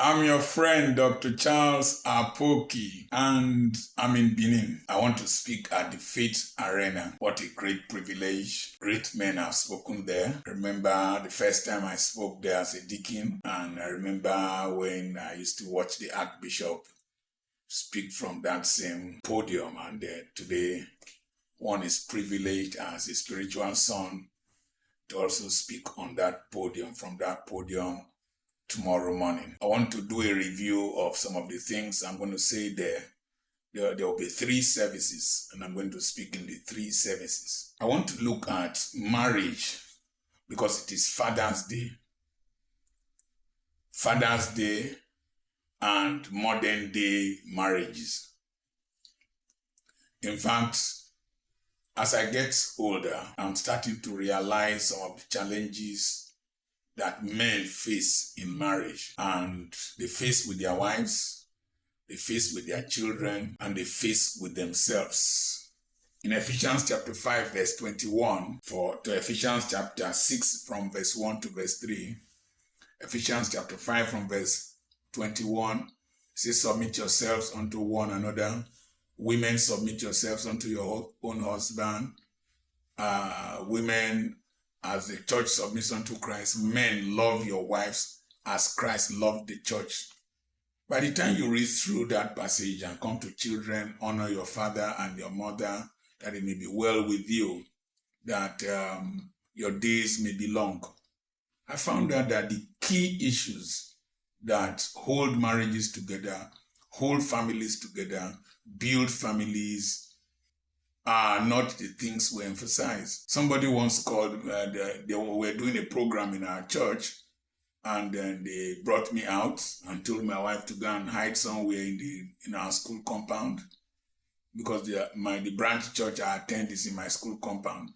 I'm your friend, Dr. Charles Apoki, and I'm in Benin. I want to speak at the Faith Arena. What a great privilege. Great men have spoken there. I remember the first time I spoke there as a deacon, and I remember when I used to watch the Archbishop speak from that same podium, and today one is privileged as a spiritual son to also speak on that podium, from that podium tomorrow morning. I want to do a review of some of the things I'm going to say there. There will be 3 services, and I'm going to speak in the 3 services. I want to look at marriage because it is Father's Day. Father's Day and modern day marriages. In fact, as I get older, I'm starting to realize some of the challenges that men face in marriage, and they face with their wives, they face with their children, and they face with themselves. In Ephesians chapter 5 verse 21 to Ephesians chapter 6 from verse 1 to verse 3, Ephesians chapter 5 from verse 21 says, submit yourselves unto one another. Women, submit yourselves unto your own husband. Women, as the church submits unto Christ. Men, love your wives as Christ loved the church. By the time you read through that passage and come to children, honor your father and your mother, that it may be well with you, that your days may be long. I found out that the key issues that hold marriages together, hold families together, build families, are not the things we emphasize. Somebody once called, they were doing a program in our church, and then they brought me out and told my wife to go and hide somewhere in our school compound, because the branch church I attend is in my school compound.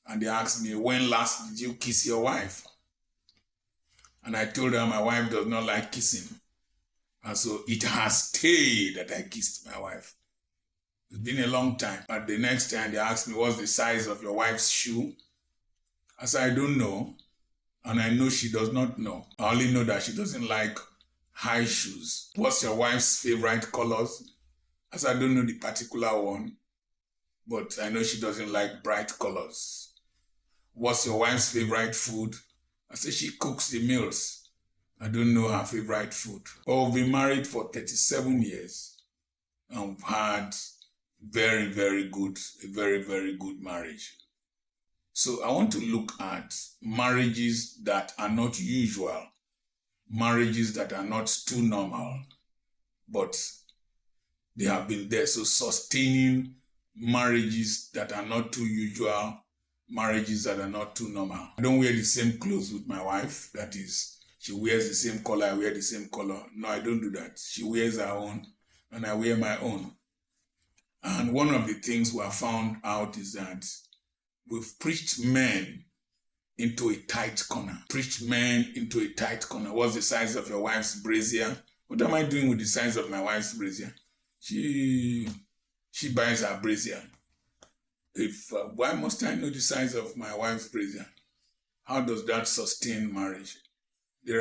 And they asked me, when last did you kiss your wife? And I told her my wife does not like kissing. And so it has stayed that I kissed my wife. It's been a long time. But the next time they asked me, what's the size of your wife's shoe? I said, I don't know. And I know she does not know. I only know that she doesn't like high shoes. What's your wife's favorite colors? I said, I don't know the particular one, but I know she doesn't like bright colors. What's your wife's favorite food? I said, she cooks the meals. I don't know her favorite food. But we've been married for 37 years. And we've had a very, very good marriage. So I want to look at marriages that are not usual, marriages that are not too normal, but they have been there. So sustaining marriages that are not too usual, marriages that are not too normal. I don't wear the same clothes with my wife. That is, she wears the same color, I wear the same color. No, I don't do that. She wears her own and I wear my own. And one of the things we have found out is that we've preached men into a tight corner. Preached men into a tight corner. What's the size of your wife's brassiere? What am I doing with the size of my wife's brassiere? She buys her brassiere. Why must I know the size of my wife's brassiere? How does that sustain marriage?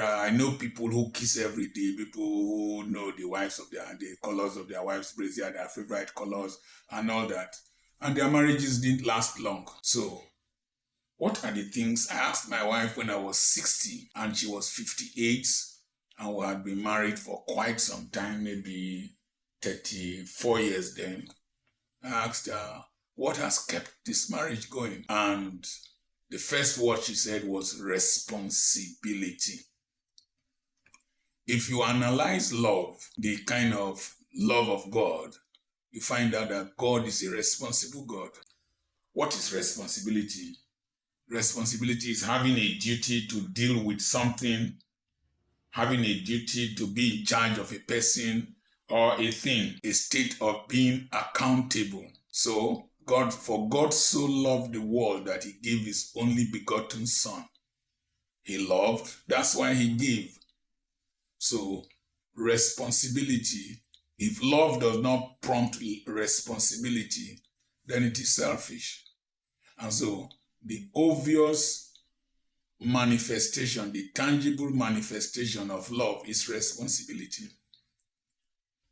I know people who kiss every day, people who know the colors of their wife's brassiere, their favorite colors, and all that. And their marriages didn't last long. So, what are the things? I asked my wife when I was 60 and she was 58, and we had been married for quite some time, maybe 34 years then. I asked her, what has kept this marriage going? And the first word she said was responsibility. If you analyze love, the kind of love of God, you find out that God is a responsible God. What is responsibility? Responsibility is having a duty to deal with something, having a duty to be in charge of a person or a thing, a state of being accountable. So, for God so loved the world that he gave his only begotten son. He loved, that's why he gave. So, responsibility, if love does not prompt responsibility, then it is selfish. And so, the obvious manifestation, the tangible manifestation of love is responsibility.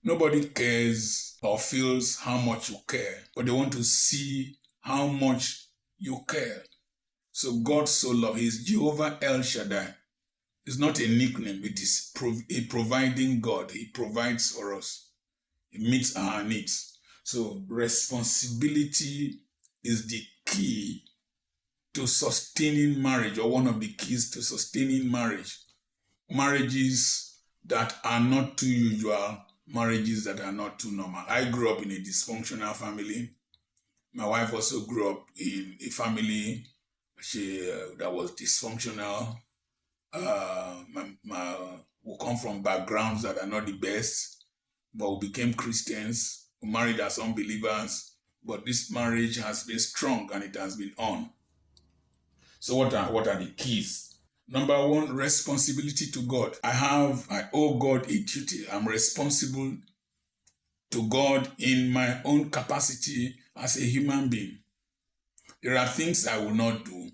Nobody cares or feels how much you care, but they want to see how much you care. So God so loved, He is Jehovah El Shaddai. It's not a nickname, it is a providing God. He provides for us. He meets our needs. So responsibility is the key to sustaining marriage, or one of the keys to sustaining marriage. Marriages that are not too usual, marriages that are not too normal. I grew up in a dysfunctional family. My wife also grew up in a family that was dysfunctional. We come from backgrounds that are not the best, but we became Christians. We married as unbelievers, but this marriage has been strong and it has been on. So what are the keys? Number one, responsibility to God. I owe God a duty. I'm responsible to God in my own capacity as a human being. There are things I will not do.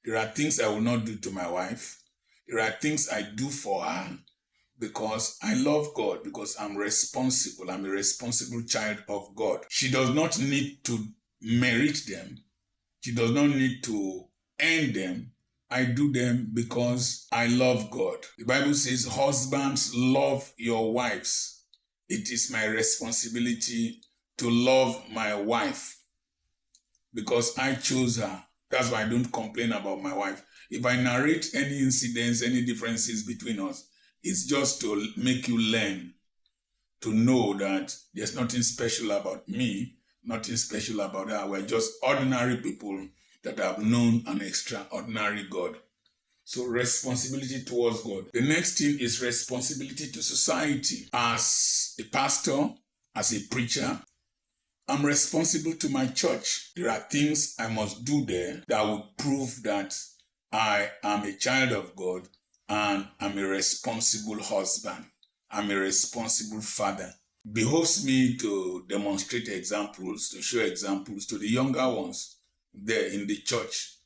There are things I will not do to my wife. There are things I do for her because I love God, because I'm responsible. I'm a responsible child of God. She does not need to merit them. She does not need to earn them. I do them because I love God. The Bible says, husbands, love your wives. It is my responsibility to love my wife because I chose her. That's why I don't complain about my wife. If I narrate any incidents, any differences between us, it's just to make you learn, to know that there's nothing special about me, nothing special about her. We're just ordinary people that have known an extraordinary God. So responsibility towards God. The next thing is responsibility to society. As a pastor, as a preacher, I'm responsible to my church. There are things I must do there that will prove that I am a child of God and I'm a responsible husband. I'm a responsible father. It behoves me to demonstrate examples, to show examples to the younger ones there in the church.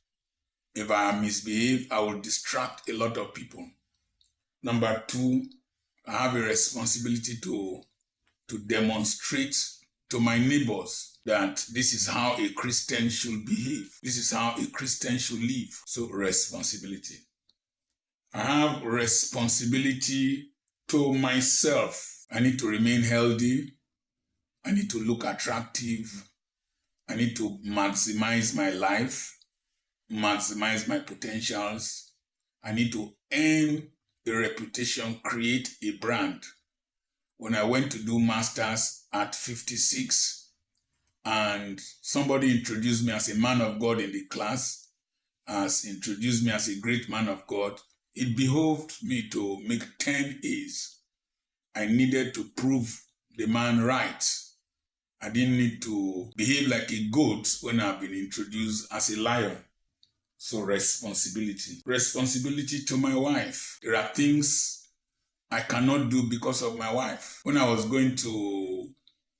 If I misbehave, I will distract a lot of people. Number two, I have a responsibility to demonstrate to my neighbors that this is how a Christian should behave. This is how a Christian should live. So responsibility. I have responsibility to myself. I need to remain healthy. I need to look attractive. I need to maximize my life, maximize my potentials. I need to earn a reputation, create a brand. When I went to do masters at 56 and somebody introduced me as a man of God in the class, introduced me as a great man of God, it behoved me to make 10 A's. I needed to prove the man right. I didn't need to behave like a goat when I've been introduced as a lion. So responsibility. Responsibility to my wife. There are things I cannot do because of my wife. When I was going to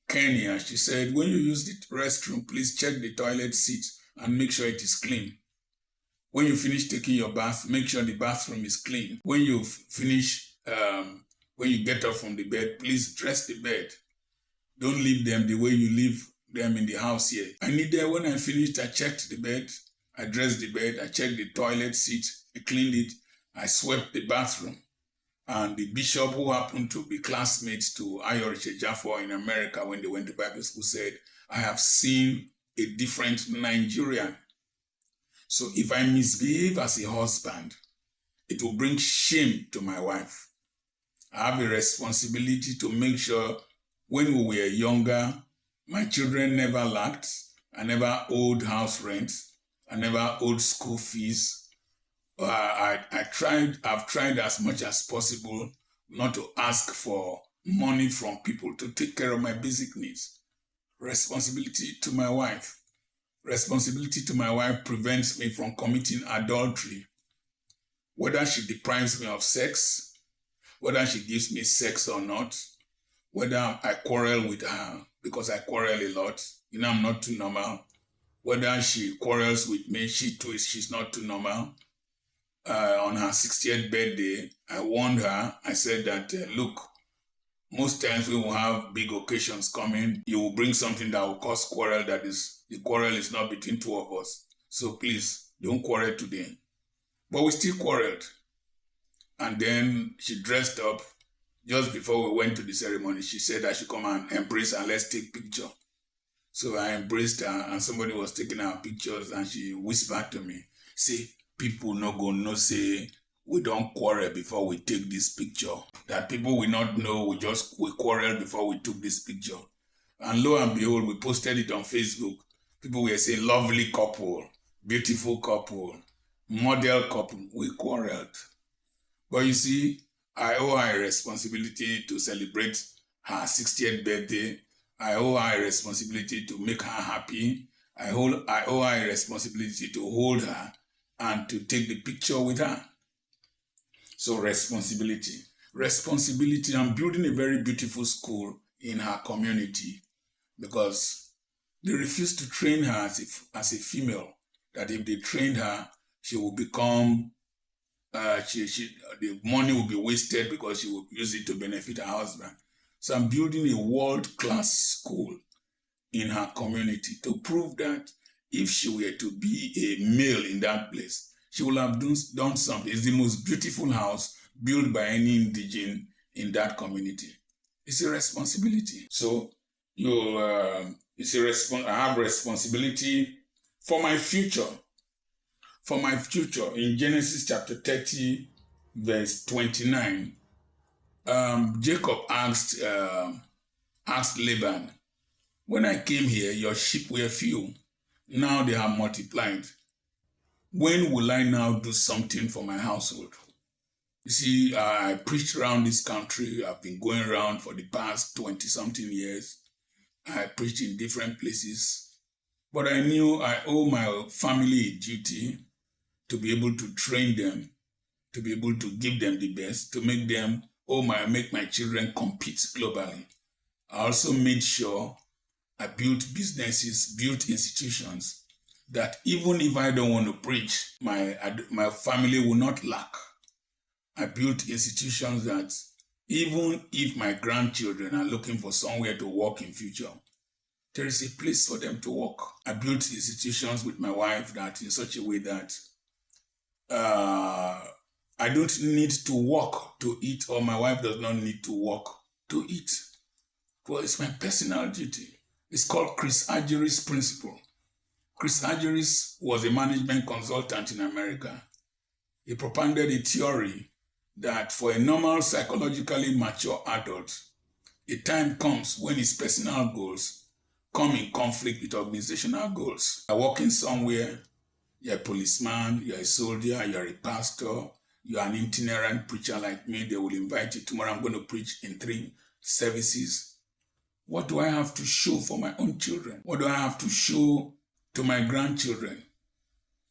Kenya, she said, when you use the restroom, please check the toilet seat and make sure it is clean. When you finish taking your bath, make sure the bathroom is clean. When you finish, when you get up from the bed, please dress the bed. Don't leave them the way you leave them in the house here. I needed, when I finished, I checked the bed, I dressed the bed, I checked the toilet seat, I cleaned it, I swept the bathroom. And the bishop, who happened to be classmates to Ayorich Ejafo in America when they went to Bible school, said, I have seen a different Nigerian. So if I misbehave as a husband, it will bring shame to my wife. I have a responsibility to make sure when we were younger, my children never lacked. I never owed house rent. I never owed school fees. I've tried as much as possible not to ask for money from people to take care of my basic needs. Responsibility to my wife. Responsibility to my wife prevents me from committing adultery. Whether she deprives me of sex, whether she gives me sex or not, whether I quarrel with her because I quarrel a lot, I'm not too normal. Whether she quarrels with me, she's not too normal. on her 60th birthday, I warned her. I said that, look, most times when we have big occasions coming, you will bring something that will cause quarrel. That is, the quarrel is not between two of us. So please, don't quarrel today. But we still quarreled. And then she dressed up. Just before we went to the ceremony, she said I should come and embrace her and let's take picture. So I embraced her and somebody was taking our pictures and she whispered to me, say, people no go no say we don't quarrel before we take this picture. That people will not know we quarrel before we took this picture. And lo and behold, we posted it on Facebook. People were saying, lovely couple, beautiful couple, model couple. We quarreled. But you see, I owe her a responsibility to celebrate her 60th birthday. I owe her a responsibility to make her happy. I owe her a responsibility to hold her and to take the picture with her. So responsibility. Responsibility. I'm building a very beautiful school in her community because they refused to train her as a female. That if they trained her, she will become the money will be wasted because she will use it to benefit her husband. So I'm building a world-class school in her community to prove that if she were to be a male in that place, she will have done something. It's the most beautiful house built by any indigene in that community. It's a responsibility. So I have responsibility for my future. For my future, in Genesis chapter 30, verse 29, Jacob asked Laban, when I came here, your sheep were few. Now they have multiplied. When will I now do something for my household? You see, I preached around this country. I've been going around for the past 20-something years. I preached in different places. But I knew I owe my family a duty to be able to train them, to be able to give them the best, to make my children compete globally. I also made sure I built businesses, built institutions that even if I don't want to preach, my family will not lack. I built institutions that even if my grandchildren are looking for somewhere to work in future, there is a place for them to work. I built institutions with my wife that in such a way that I don't need to work to eat, or my wife does not need to work to eat. Well, it's my personal duty. It's called Chris Ageris principle. Chris Ageris was a management consultant in America. He propounded a theory that for a normal psychologically mature adult, a time comes when his personal goals come in conflict with organizational goals. You're working somewhere, you're a policeman, you're a soldier, you're a pastor, you're an itinerant preacher like me. They will invite you. Tomorrow I'm going to preach in 3 services. What do I have to show for my own children? What do I have to show to my grandchildren?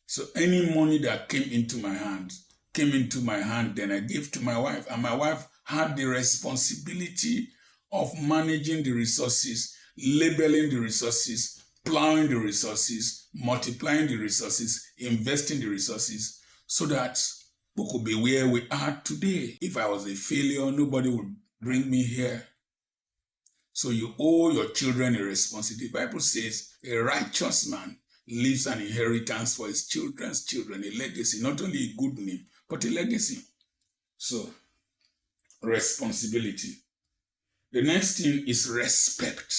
So any money that came into my hand, then I gave to my wife. And my wife had the responsibility of managing the resources, labeling the resources, plowing the resources, multiplying the resources, investing the resources, so that we could be where we are today. If I was a failure, nobody would bring me here. So you owe your children a responsibility. The Bible says a righteous man leaves an inheritance for his children's children, a legacy, not only a good name, but a legacy. So, responsibility. The next thing is respect.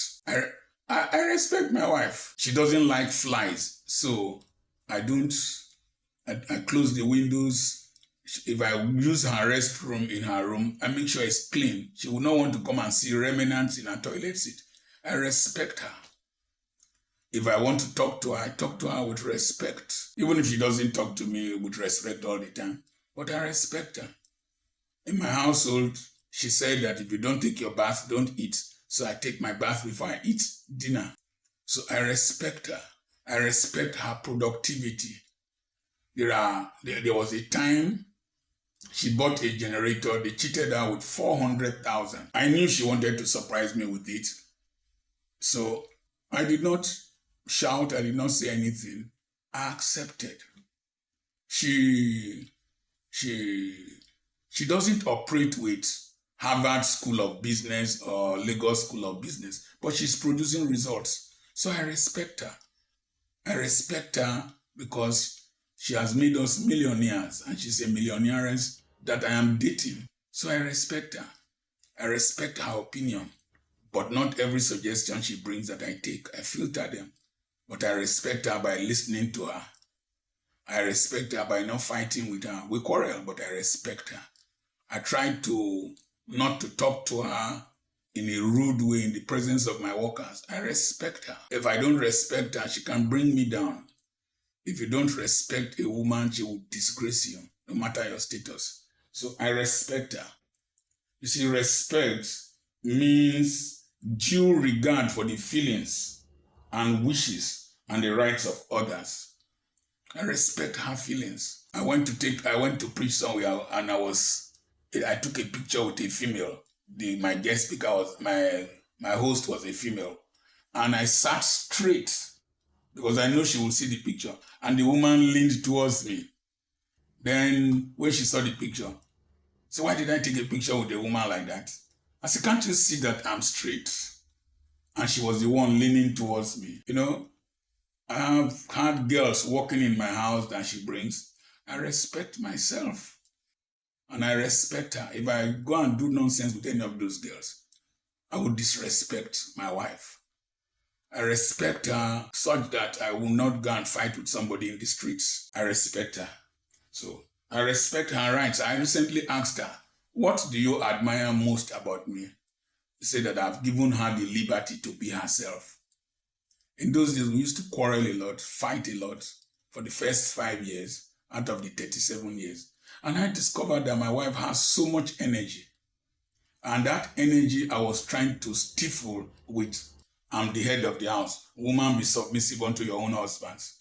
I respect my wife. She doesn't like flies, so I close the windows. If I use her restroom in her room, I make sure it's clean. She will not want to come and see remnants in her toilet seat. I respect her. If I want to talk to her, I talk to her with respect. Even if she doesn't talk to me with respect all the time. But I respect her. In my household, she said that if you don't take your bath, don't eat. So I take my bath before I eat dinner. So I respect her. I respect her productivity. There was a time she bought a generator. They cheated her with 400,000. I knew she wanted to surprise me with it. So I did not shout. I did not say anything. I accepted. She She doesn't operate with Harvard School of Business or Lagos School of Business, but she's producing results. So I respect her. I respect her because she has made us millionaires, and she's a millionaire that I am dating. So I respect her. I respect her opinion, but not every suggestion she brings that I take. I filter them, but I respect her by listening to her. I respect her by not fighting with her. We quarrel, but I respect her. I try to not to talk to her in a rude way in the presence of my workers. I respect her. If I don't respect her, she can bring me down. If you don't respect a woman, she will disgrace you, no matter your status. So I respect her. You see, respect means due regard for the feelings and wishes and the rights of others. I respect her feelings. I went to preach somewhere, and I took a picture with a female. My guest speaker was my host was a female, and I sat straight because I know she will see the picture. And the woman leaned towards me. Then when she saw the picture, so why did I take a picture with a woman like that? I said, can't you see that I'm straight? And she was the one leaning towards me. You know, I have had girls walking in my house that she brings. I respect myself. And I respect her. If I go and do nonsense with any of those girls, I would disrespect my wife. I respect her such that I will not go and fight with somebody in the streets. I respect her. So I respect her rights. I recently asked her, what do you admire most about me? She said that I've given her the liberty to be herself. In those days, we used to quarrel a lot, fight a lot for the first 5 years out of the 37 years. And I discovered that my wife has so much energy. And that energy I was trying to stifle with, I'm the head of the house. Woman, be submissive unto your own husbands.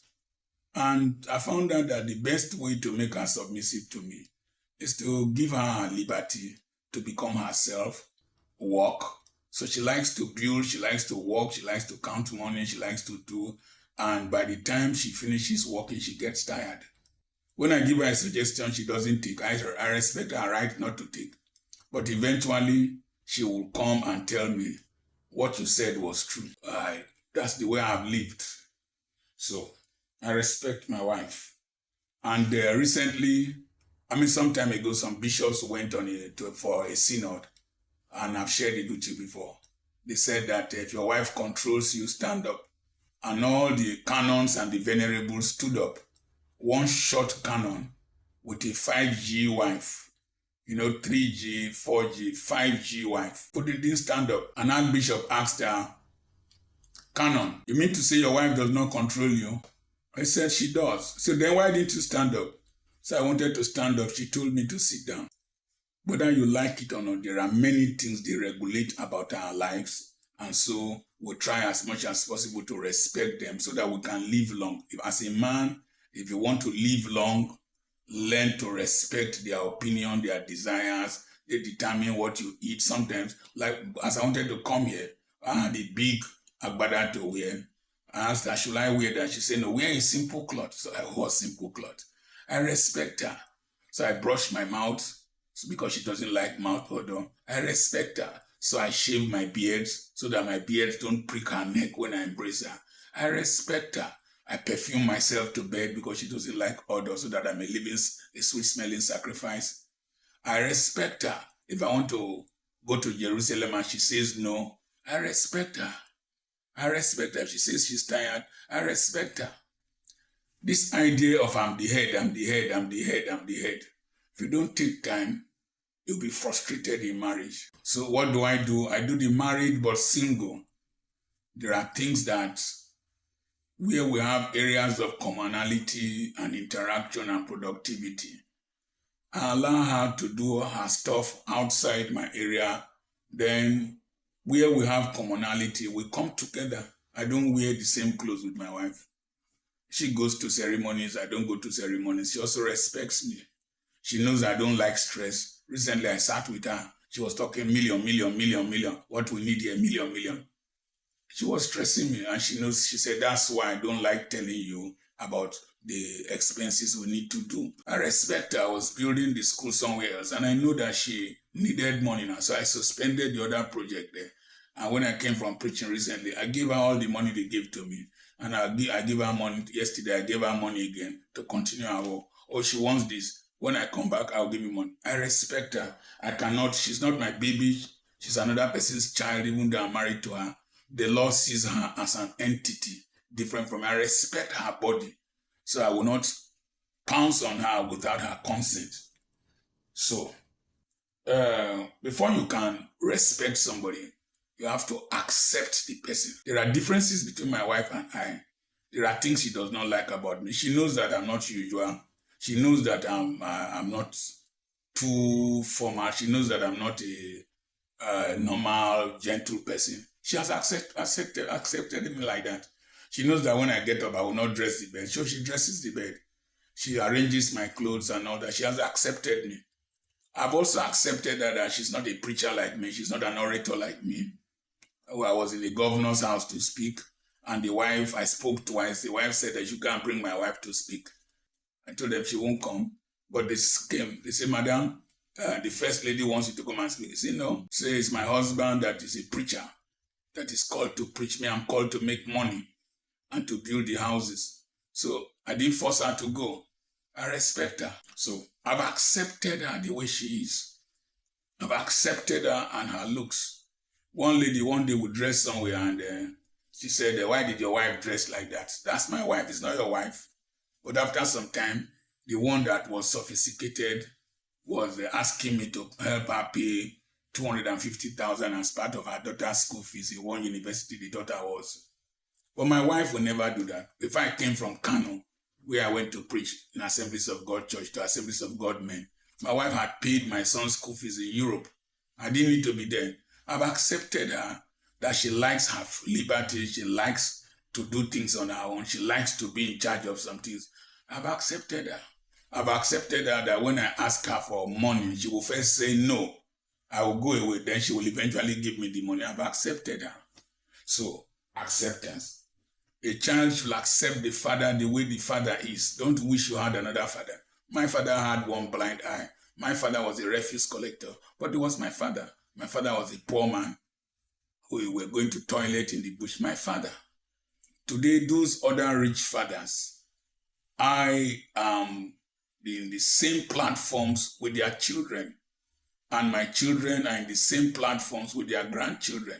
And I found out that the best way to make her submissive to me is to give her liberty to become herself, work. So she likes to build, she likes to work, she likes to count money, she likes to do. And by the time she finishes working, she gets tired. When I give her a suggestion, she doesn't take. I respect her right not to take. But eventually, she will come and tell me, what you said was true. That's the way I've lived. So I respect my wife. And recently, some time ago, some bishops went on for a synod, and I've shared it with you before. They said that if your wife controls you, stand up. And all the canons and the venerables stood up. One short canon with a 5G wife. 3G, 4G, 5G wife. But they didn't stand up. An archbishop asked her, Canon, you mean to say your wife does not control you? I said she does. So then why didn't you stand up? So I wanted to stand up. She told me to sit down. Whether you like it or not, there are many things they regulate about our lives. And so we try as much as possible to respect them so that we can live long. As a man, if you want to live long, learn to respect their opinion, their desires. They determine what you eat. Sometimes, like as I wanted to come here, I had a big agbada to wear. I asked her, should I wear that? She said, no, wear a simple cloth. So I wore simple cloth. I respect her. So I brushed my mouth because she doesn't like mouth odor. I respect her. So I shave my beard so that my beard don't prick her neck when I embrace her. I respect her. I perfume myself to bed because she doesn't like odor so that I'm a sweet-smelling sacrifice. I respect her. If I want to go to Jerusalem and she says no, I respect her. I respect her. If she says she's tired, I respect her. This idea of I'm the head, I'm the head, I'm the head, I'm the head. If you don't take time, you'll be frustrated in marriage. So what do? I do the married but single. There are things that where we have areas of commonality and interaction and productivity. I allow her to do her stuff outside my area. Then where we have commonality, we come together. I don't wear the same clothes with my wife. She goes to ceremonies, I don't go to ceremonies. She also respects me. She knows I don't like stress. Recently, I sat with her. She was talking million. What we need here, million. She was stressing me, and she knows. She said, that's why I don't like telling you about the expenses we need to do. I respect her. I was building the school somewhere else, and I know that she needed money now, so I suspended the other project there. And when I came from preaching recently, I gave her all the money they gave to me. And I gave her money yesterday. I gave her money again to continue her work. Oh, she wants this. When I come back, I'll give you money. I respect her. I cannot, she's not my baby. She's another person's child, even though I'm married to her. The Lord sees her as an entity different from me. I respect her body. So I will not pounce on her without her consent. So, before you can respect somebody, you have to accept the person. There are differences between my wife and I. There are things she does not like about me. She knows that I'm not usual. She knows that I'm not too formal. She knows that I'm not a normal, gentle person. She has accepted me like that. She knows that when I get up, I will not dress the bed. So she dresses the bed. She arranges my clothes and all that. She has accepted me. I've also accepted that she's not a preacher like me. She's not an orator like me. I was in the governor's house to speak, and the wife, I spoke twice. The wife said that you can't bring my wife to speak. I told them she won't come, but they came. They said, Madam, the first lady wants you to come and speak. I said, no. Say it's my husband that is a preacher, that is called to preach me. I'm called to make money and to build the houses. So I didn't force her to go. I respect her. So I've accepted her the way she is. I've accepted her and her looks. One lady one day would dress somewhere and she said, why did your wife dress like that? That's my wife, it's not your wife. But after some time, the one that was sophisticated was asking me to help her pay $250,000 as part of her daughter's school fees in one university the daughter was. But my wife will never do that. If I came from Kano, where I went to preach in Assemblies of God Church to Assemblies of God Men, my wife had paid my son's school fees in Europe. I didn't need to be there. I've accepted her that she likes her liberty. She likes to do things on her own. She likes to be in charge of some things. I've accepted her. I've accepted her that when I ask her for money, she will first say no. I will go away. Then she will eventually give me the money. I've accepted her. So, acceptance. A child should accept the father the way the father is. Don't wish you had another father. My father had one blind eye. My father was a refuse collector, but he was my father. My father was a poor man who were going to toilet in the bush. My father. Today, those other rich fathers, I am in the same platforms with their children, and my children are in the same platforms with their grandchildren.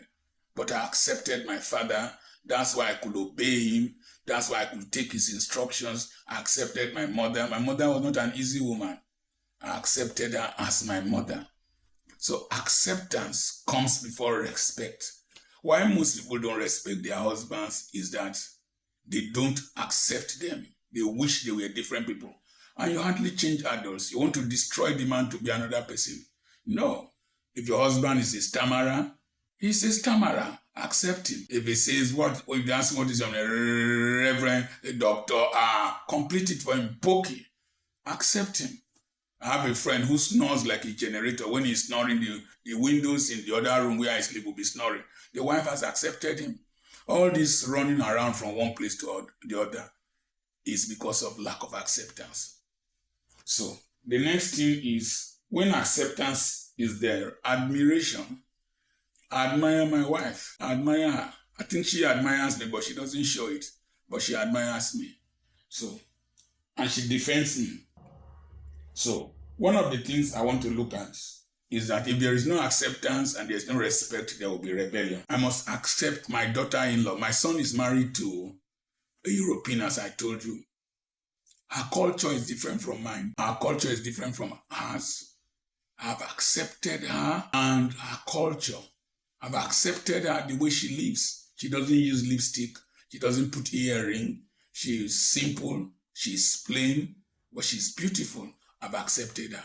But I accepted my father. That's why I could obey him. That's why I could take his instructions. I accepted my mother. My mother was not an easy woman. I accepted her as my mother. So acceptance comes before respect. Why most people don't respect their husbands is that they don't accept them. They wish they were different people. And you hardly change adults. You want to destroy the man to be another person. No. If your husband is a stammerer, he's a stammerer. Accept him. If he says, if they ask what is your reverend, a doctor, complete it for him. Apoki. Accept him. I have a friend who snores like a generator. When he's snoring, the windows in the other room where I sleep will be snoring. The wife has accepted him. All this running around from one place to the other is because of lack of acceptance. So the next thing is, when acceptance is there, admiration. I admire my wife. I admire her. I think she admires me, but she doesn't show it. But she admires me. So, and she defends me. So, one of the things I want to look at is that if there is no acceptance and there is no respect, there will be rebellion. I must accept my daughter-in-law. My son is married to a European, as I told you. Her culture is different from mine. Our culture is different from hers. I've accepted her and her culture. I've accepted her the way she lives. She doesn't use lipstick. She doesn't put earring. She is simple. She's plain, but she's beautiful. I've accepted her.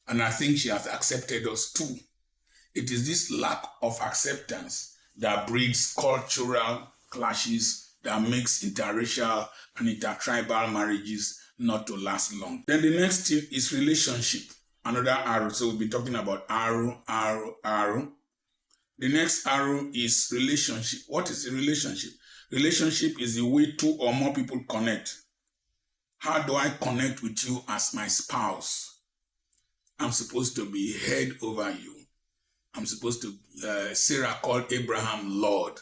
And I think she has accepted us too. It is this lack of acceptance that breeds cultural clashes, that makes interracial and intertribal marriages not to last long. Then the next thing is relationship. Another arrow. So we'll be talking about arrow. The next arrow is relationship. What is a relationship? Relationship is the way two or more people connect. How do I connect with you as my spouse? I'm supposed to be head over you. I'm supposed to, Sarah called Abraham Lord.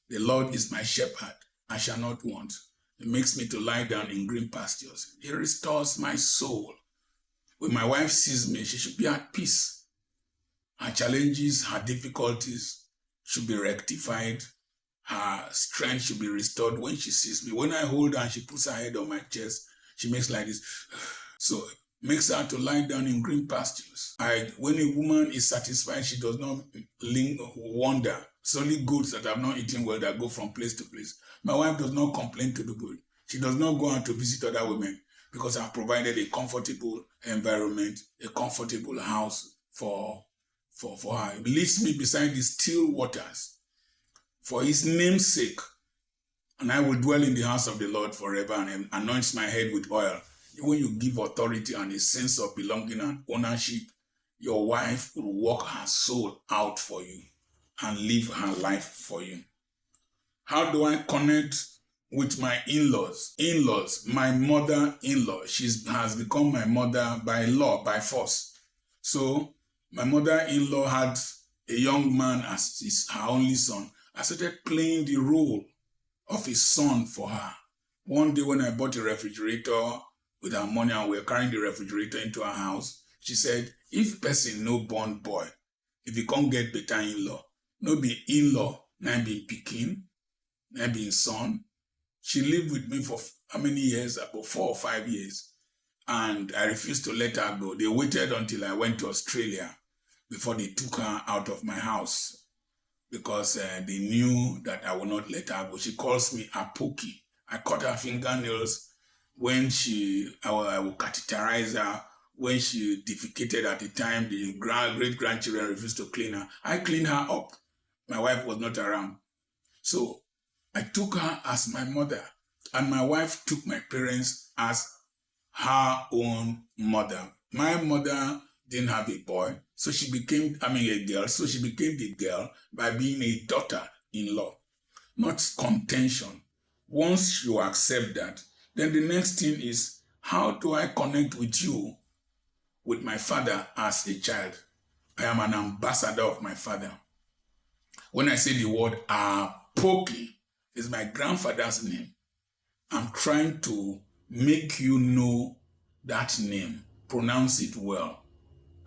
The Lord is my shepherd. I shall not want. He makes me to lie down in green pastures. He restores my soul. When my wife sees me, she should be at peace. Her challenges, her difficulties should be rectified. Her strength should be restored when she sees me. When I hold her and she puts her head on my chest, she makes like this. So makes her to lie down in green pastures. When a woman is satisfied, she does not wander. It's only goods that have not eaten well that go from place to place. My wife does not complain to people. She does not go out to visit other women because I've provided a comfortable environment, a comfortable house for her. It leads me beside the still waters for his name's sake. And I will dwell in the house of the Lord forever and anoints my head with oil. When you give authority and a sense of belonging and ownership, your wife will walk her soul out for you and live her life for you. How do I connect with my in-laws? In-laws, my mother-in-law, she has become my mother by law, by force. So my mother-in-law had a young man as her only son. I started playing the role of a son for her. One day when I bought a refrigerator with her money and we were carrying the refrigerator into her house, she said, if person no born boy, if you can't get better in-law, no be in-law, na be pikin, na be son. She lived with me for how many years? About 4 or 5 years. And I refused to let her go. They waited until I went to Australia before they took her out of my house because they knew that I would not let her go. She calls me Apoki. I cut her fingernails when I will catheterize her. When she defecated at the time, the great-grandchildren refused to clean her. I cleaned her up. My wife was not around. So I took her as my mother, and my wife took my parents as her own mother. My mother didn't have a boy, so she became, a girl, so she became the girl by being a daughter-in-law, not contention. Once you accept that, then the next thing is, how do I connect with you, with my father as a child? I am an ambassador of my father. When I say the word Apoki, is my grandfather's name. I'm trying to make you know that name, pronounce it well,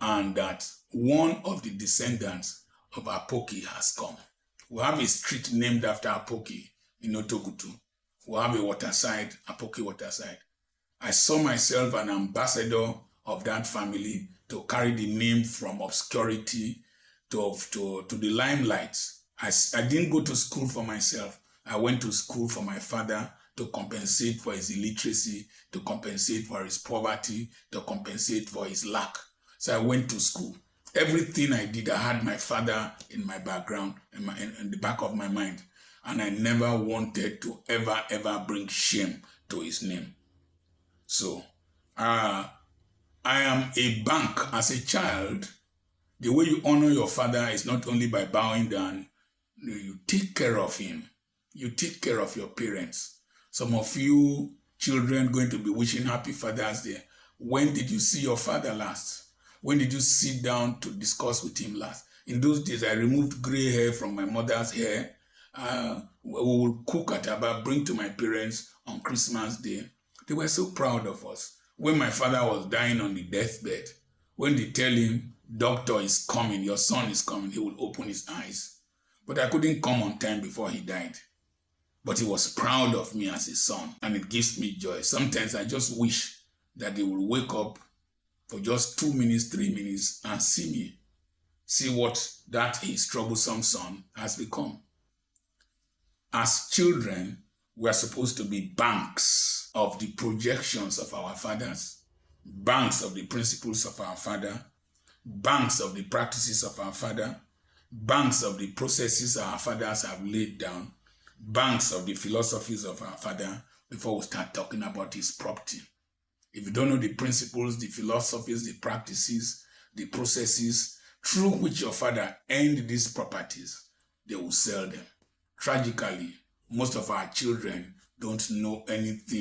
and that one of the descendants of Apoki has come. We have a street named after Apoki in Otogutu. We have a waterside, Apoki waterside. I saw myself an ambassador of that family to carry the name from obscurity to the limelight. I didn't go to school for myself. I went to school for my father to compensate for his illiteracy, to compensate for his poverty, to compensate for his lack. So I went to school. Everything I did, I had my father in my background, in the back of my mind. And I never wanted to ever bring shame to his name. So, I am a bank. As a child, the way you honor your father is not only by bowing down. You take care of him. You take care of your parents. Some of you children going to be wishing happy Father's Day. When did you see your father last? When did you sit down to discuss with him last? In those days, I removed gray hair from my mother's hair. We would cook at about, bring to my parents on Christmas Day. They were so proud of us. When my father was dying on the deathbed, when they tell him, doctor is coming, your son is coming, he would open his eyes. But I couldn't come on time before he died. But he was proud of me as his son, and it gives me joy. Sometimes I just wish that they would wake up for just 2 minutes, 3 minutes, and see me. See what that his troublesome son has become. As children, we are supposed to be banks of the projections of our fathers, banks of the principles of our father, banks of the practices of our father, banks of the processes our fathers have laid down, banks of the philosophies of our father before we start talking about his property. If you don't know the principles, the philosophies, the practices, the processes through which your father earned these properties, they will sell them. Tragically, most of our children don't know anything